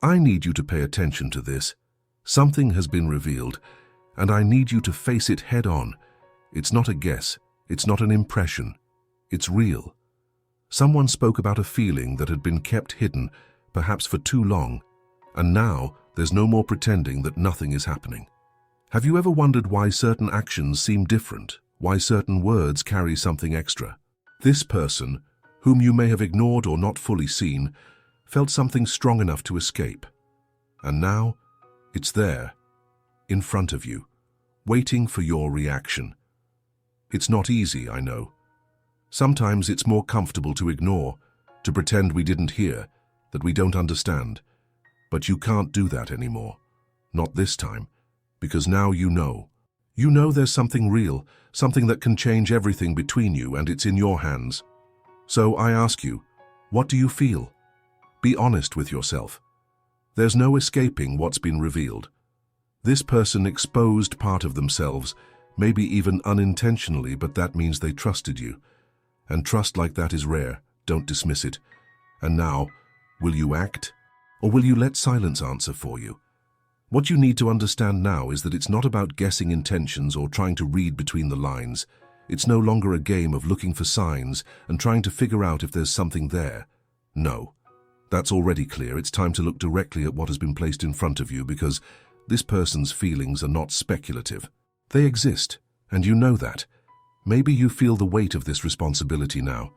I need you to pay attention to this. Something has been revealed, and I need you to face it head on. It's not a guess. It's not an impression. It's real. Someone spoke about a feeling that had been kept hidden, perhaps for too long, and now there's no more pretending that nothing is happening. Have you ever wondered why certain actions seem different, why certain words carry something extra? This person, whom you may have ignored or not fully seen, felt something strong enough to escape. And now, it's there, in front of you, waiting for your reaction. It's not easy, I know. Sometimes it's more comfortable to ignore, to pretend we didn't hear, that we don't understand. But you can't do that anymore. Not this time, because now you know. You know there's something real, something that can change everything between you, and it's in your hands. So I ask you, what do you feel? Be honest with yourself. There's no escaping what's been revealed. This person exposed part of themselves, maybe even unintentionally, but that means they trusted you. And trust like that is rare. Don't dismiss it. And now, will you act? Or will you let silence answer for you? What you need to understand now is that it's not about guessing intentions or trying to read between the lines. It's no longer a game of looking for signs and trying to figure out if there's something there. No. That's already clear. It's time to look directly at what has been placed in front of you, because this person's feelings are not speculative. They exist, and you know that. Maybe you feel the weight of this responsibility now.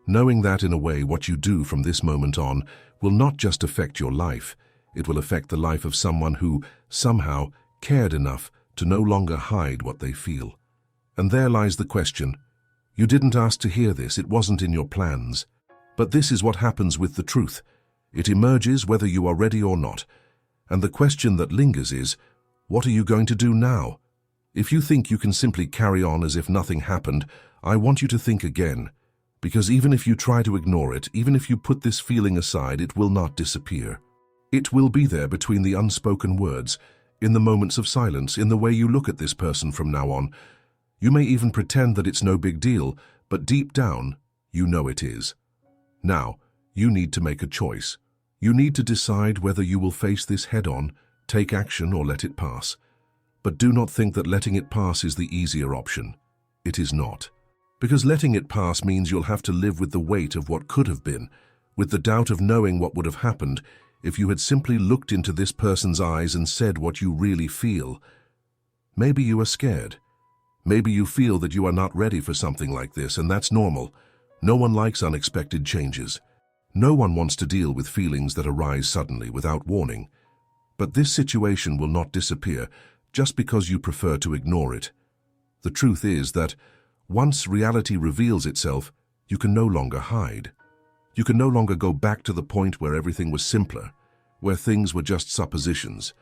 Knowing that, in a way, what you do from this moment on will not just affect your life, it will affect the life of someone who, somehow, cared enough to no longer hide what they feel. And there lies the question. You didn't ask to hear this, it wasn't in your plans. But this is what happens with the truth. It emerges whether you are ready or not. And the question that lingers is, what are you going to do now? If you think you can simply carry on as if nothing happened, I want you to think again. Because even if you try to ignore it, even if you put this feeling aside, it will not disappear. It will be there between the unspoken words, in the moments of silence, in the way you look at this person from now on. You may even pretend that it's no big deal, but deep down, you know it is. Now, you need to make a choice. You need to decide whether you will face this head-on, take action, or let it pass. But do not think that letting it pass is the easier option. It is not. Because letting it pass means you'll have to live with the weight of what could have been, with the doubt of knowing what would have happened if you had simply looked into this person's eyes and said what you really feel. Maybe you are scared. Maybe you feel that you are not ready for something like this, and that's normal. No one likes unexpected changes. No one wants to deal with feelings that arise suddenly without warning. But this situation will not disappear just because you prefer to ignore it. The truth is that once reality reveals itself, you can no longer hide. You can no longer go back to the point where everything was simpler, where things were just suppositions.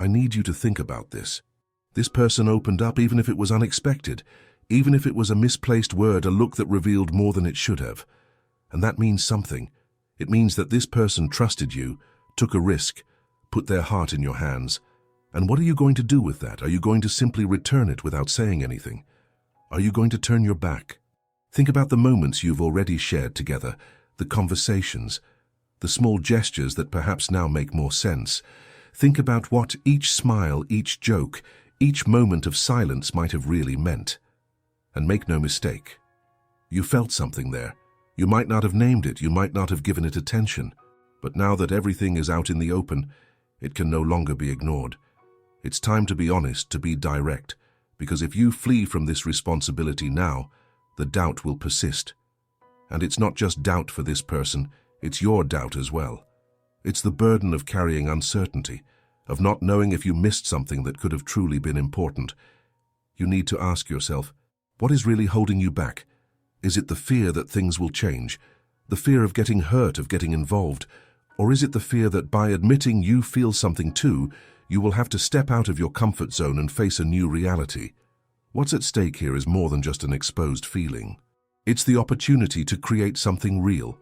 I need you to think about this. This person opened up even if it was unexpected, even if it was a misplaced word, a look that revealed more than it should have. And that means something. It means that this person trusted you, took a risk, put their heart in your hands. And what are you going to do with that? Are you going to simply return it without saying anything? Are you going to turn your back? Think about the moments you've already shared together, the conversations, the small gestures that perhaps now make more sense. Think about what each smile, each joke, each moment of silence might have really meant. And make no mistake, you felt something there. You might not have named it, you might not have given it attention, but now that everything is out in the open, it can no longer be ignored. It's time to be honest, to be direct, because if you flee from this responsibility now, the doubt will persist. And it's not just doubt for this person, it's your doubt as well. It's the burden of carrying uncertainty, of not knowing if you missed something that could have truly been important. You need to ask yourself, what is really holding you back? Is it the fear that things will change, the fear of getting hurt, of getting involved, or is it the fear that by admitting you feel something too, you will have to step out of your comfort zone and face a new reality? What's at stake here is more than just an exposed feeling. It's the opportunity to create something real,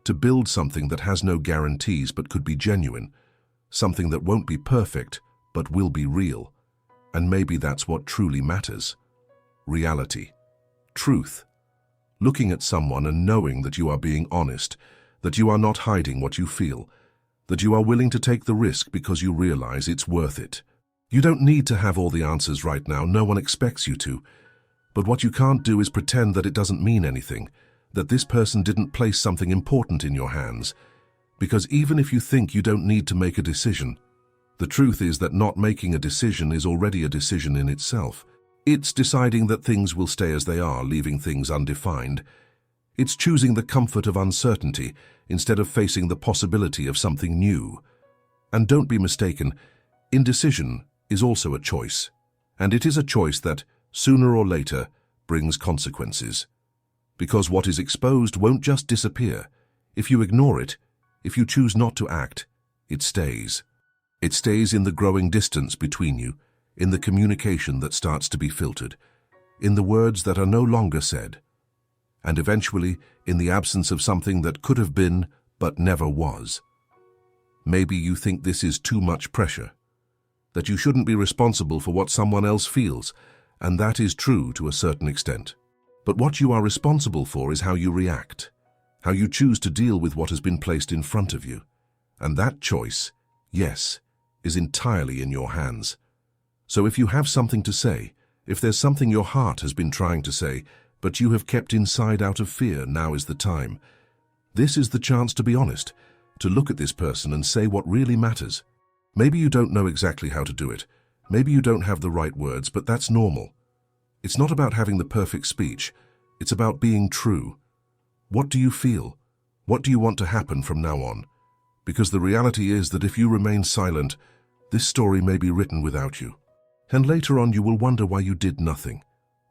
to build something that has no guarantees but could be genuine, something that won't be perfect but will be real. And maybe that's what truly matters. Reality. Truth. Looking at someone and knowing that you are being honest, that you are not hiding what you feel, that you are willing to take the risk because you realize it's worth it. You don't need to have all the answers right now, no one expects you to. But what you can't do is pretend that it doesn't mean anything, that this person didn't place something important in your hands. Because even if you think you don't need to make a decision, the truth is that not making a decision is already a decision in itself. It's deciding that things will stay as they are, leaving things undefined. It's choosing the comfort of uncertainty instead of facing the possibility of something new. And don't be mistaken, indecision is also a choice. And it is a choice that, sooner or later, brings consequences. Because what is exposed won't just disappear. If you ignore it, if you choose not to act, it stays. It stays in the growing distance between you, in the communication that starts to be filtered, in the words that are no longer said, and eventually in the absence of something that could have been but never was. Maybe you think this is too much pressure, that you shouldn't be responsible for what someone else feels, and that is true to a certain extent. But what you are responsible for is how you react, how you choose to deal with what has been placed in front of you. And that choice, yes, is entirely in your hands. So if you have something to say, if there's something your heart has been trying to say, but you have kept inside out of fear, now is the time. This is the chance to be honest, to look at this person and say what really matters. Maybe you don't know exactly how to do it. Maybe you don't have the right words, but that's normal. It's not about having the perfect speech. It's about being true. What do you feel? What do you want to happen from now on? Because the reality is that if you remain silent, this story may be written without you. And later on you will wonder why you did nothing,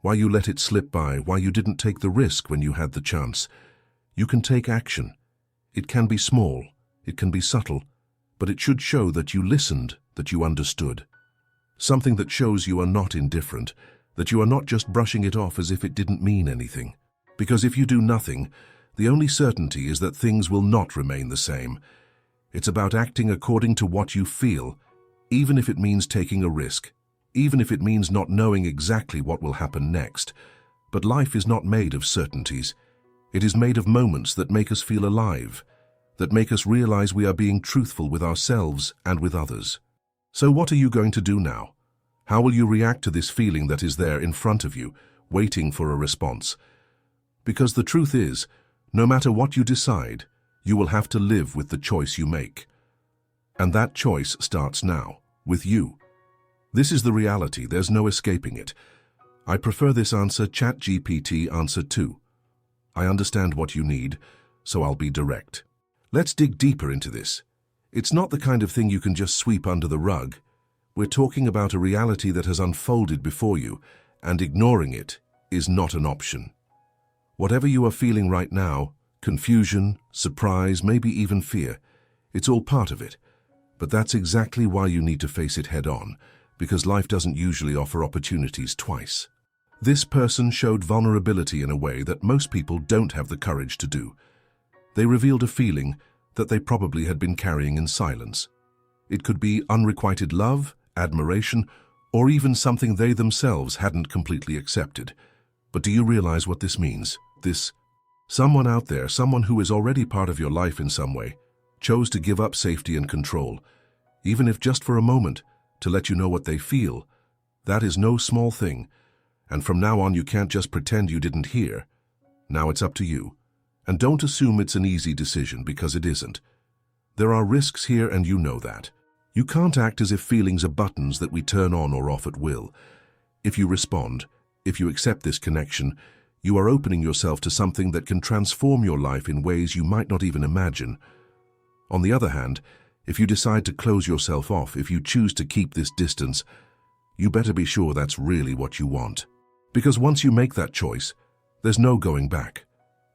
why you let it slip by, why you didn't take the risk when you had the chance. You can take action. It can be small, it can be subtle, but it should show that you listened, that you understood. Something that shows you are not indifferent, that you are not just brushing it off as if it didn't mean anything. Because if you do nothing, the only certainty is that things will not remain the same. It's about acting according to what you feel, even if it means taking a risk, even if it means not knowing exactly what will happen next. But life is not made of certainties. It is made of moments that make us feel alive, that make us realize we are being truthful with ourselves and with others. So what are you going to do now? How will you react to this feeling that is there in front of you, waiting for a response? Because the truth is, no matter what you decide, you will have to live with the choice you make. And that choice starts now, with you. This is the reality, there's no escaping it. I prefer this answer, ChatGPT answer 2. I understand what you need, so I'll be direct. Let's dig deeper into this. It's not the kind of thing you can just sweep under the rug. We're talking about a reality that has unfolded before you, and ignoring it is not an option. Whatever you are feeling right now, confusion, surprise, maybe even fear, it's all part of it. But that's exactly why you need to face it head on, because life doesn't usually offer opportunities twice. This person showed vulnerability in a way that most people don't have the courage to do. They revealed a feeling that they probably had been carrying in silence. It could be unrequited love, admiration, or even something they themselves hadn't completely accepted. But do you realize what this means? Someone out there, someone who is already part of your life in some way, chose to give up safety and control, even if just for a moment, to let you know what they feel. That is no small thing. And from now on, you can't just pretend you didn't hear. Now it's up to you. And don't assume it's an easy decision, because it isn't. There are risks here, and you know that. You can't act as if feelings are buttons that we turn on or off at will. If you respond, if you accept this connection, you are opening yourself to something that can transform your life in ways you might not even imagine. On the other hand, if you decide to close yourself off, if you choose to keep this distance, you better be sure that's really what you want. Because once you make that choice, there's no going back.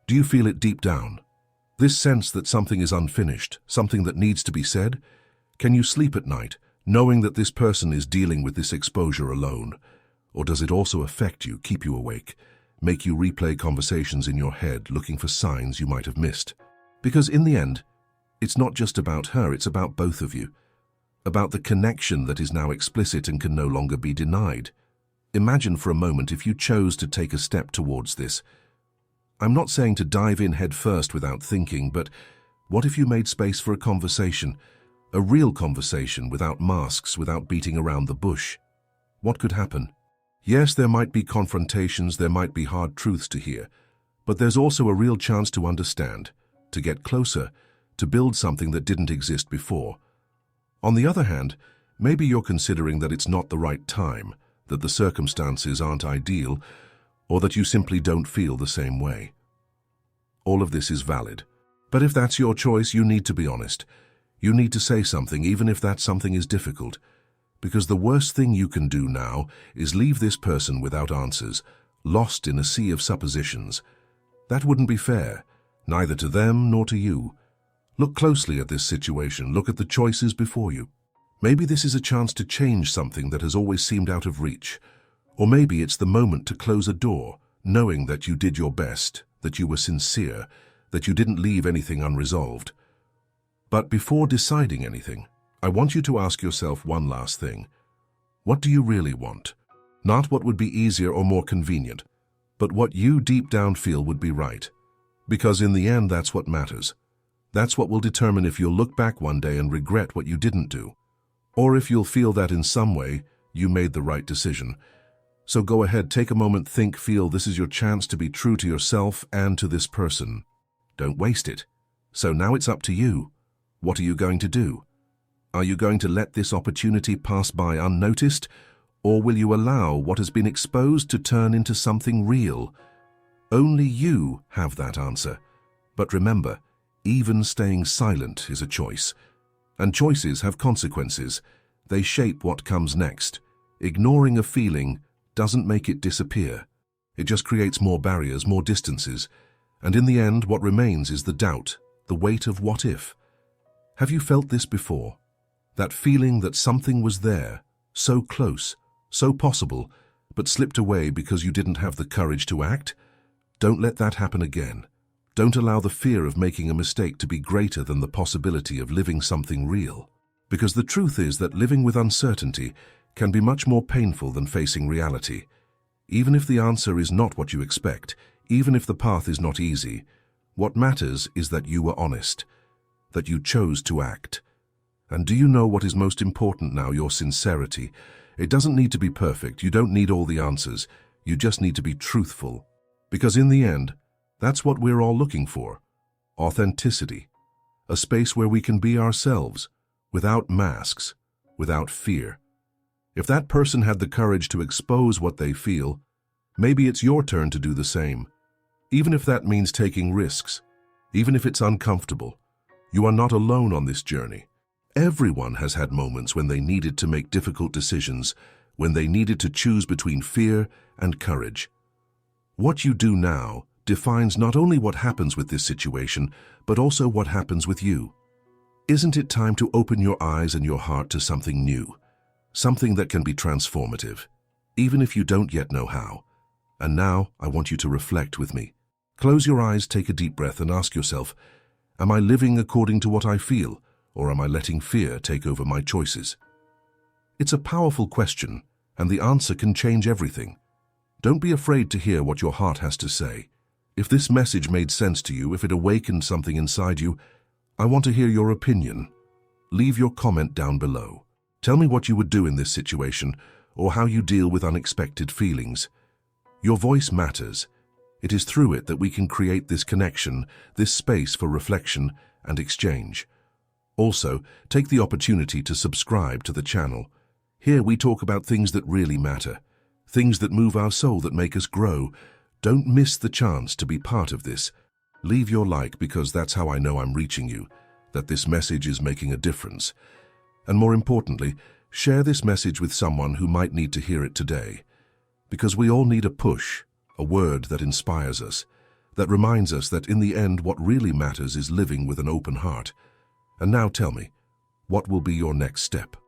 Do you feel it deep down? This sense that something is unfinished, something that needs to be said? Can you sleep at night, knowing that this person is dealing with this exposure alone? Or does it also affect you, keep you awake, make you replay conversations in your head, looking for signs you might have missed? Because in the end, it's not just about her, it's about both of you. About the connection that is now explicit and can no longer be denied. Imagine for a moment if you chose to take a step towards this. I'm not saying to dive in head first without thinking, but What if you made space for a real conversation without masks, without beating around the bush? What could happen? Yes, there might be confrontations, there might be hard truths to hear, but there's also a real chance to understand, to get closer, to build something that didn't exist before. On the other hand, maybe you're considering that it's not the right time, that the circumstances aren't ideal, or that you simply don't feel the same way. All of this is valid. But if that's your choice, you need to be honest. You need to say something, even if that something is difficult. Because the worst thing you can do now is leave this person without answers, lost in a sea of suppositions. That wouldn't be fair, neither to them nor to you. Look closely at this situation, look at the choices before you. Maybe this is a chance to change something that has always seemed out of reach. Or maybe it's the moment to close a door, knowing that you did your best, that you were sincere, that you didn't leave anything unresolved. But before deciding anything, I want you to ask yourself one last thing. What do you really want? Not what would be easier or more convenient, but what you deep down feel would be right. Because in the end, that's what matters. That's what will determine if you'll look back one day and regret what you didn't do, or if you'll feel that in some way you made the right decision. So go ahead, take a moment, think, feel. This is your chance to be true to yourself and to this person. Don't waste it. So now it's up to you. What are you going to do? Are you going to let this opportunity pass by unnoticed, or will you allow what has been exposed to turn into something real? Only you have that answer. But remember, even staying silent is a choice. And choices have consequences. They shape what comes next. Ignoring a feeling doesn't make it disappear. It just creates more barriers, more distances. And in the end, what remains is the doubt, the weight of what if. Have you felt this before? That feeling that something was there, so close, so possible, but slipped away because you didn't have the courage to act? Don't let that happen again. Don't allow the fear of making a mistake to be greater than the possibility of living something real. Because the truth is that living with uncertainty can be much more painful than facing reality. Even if the answer is not what you expect, even if the path is not easy, what matters is that you were honest, that you chose to act. And do you know what is most important now? Your sincerity. It doesn't need to be perfect. You don't need all the answers. You just need to be truthful. Because in the end, that's what we're all looking for. Authenticity. A space where we can be ourselves, without masks, without fear. If that person had the courage to expose what they feel, maybe it's your turn to do the same. Even if that means taking risks, even if it's uncomfortable, you are not alone on this journey. Everyone has had moments when they needed to make difficult decisions, when they needed to choose between fear and courage. What you do now defines not only what happens with this situation, but also what happens with you. Isn't it time to open your eyes and your heart to something new? Something that can be transformative, even if you don't yet know how. And now, I want you to reflect with me. Close your eyes, take a deep breath, and ask yourself, am I living according to what I feel, or am I letting fear take over my choices? It's a powerful question, and the answer can change everything. Don't be afraid to hear what your heart has to say. If this message made sense to you, if it awakened something inside you, I want to hear your opinion. Leave your comment down below. Tell me what you would do in this situation, or how you deal with unexpected feelings. Your voice matters. It is through it that we can create this connection, this space for reflection and exchange. Also, take the opportunity to subscribe to the channel. Here we talk about things that really matter, things that move our soul, that make us grow. Don't miss the chance to be part of this. Leave your like, because that's how I know I'm reaching you, that this message is making a difference. And more importantly, share this message with someone who might need to hear it today. Because we all need a push, a word that inspires us, that reminds us that in the end what really matters is living with an open heart. And now tell me, what will be your next step?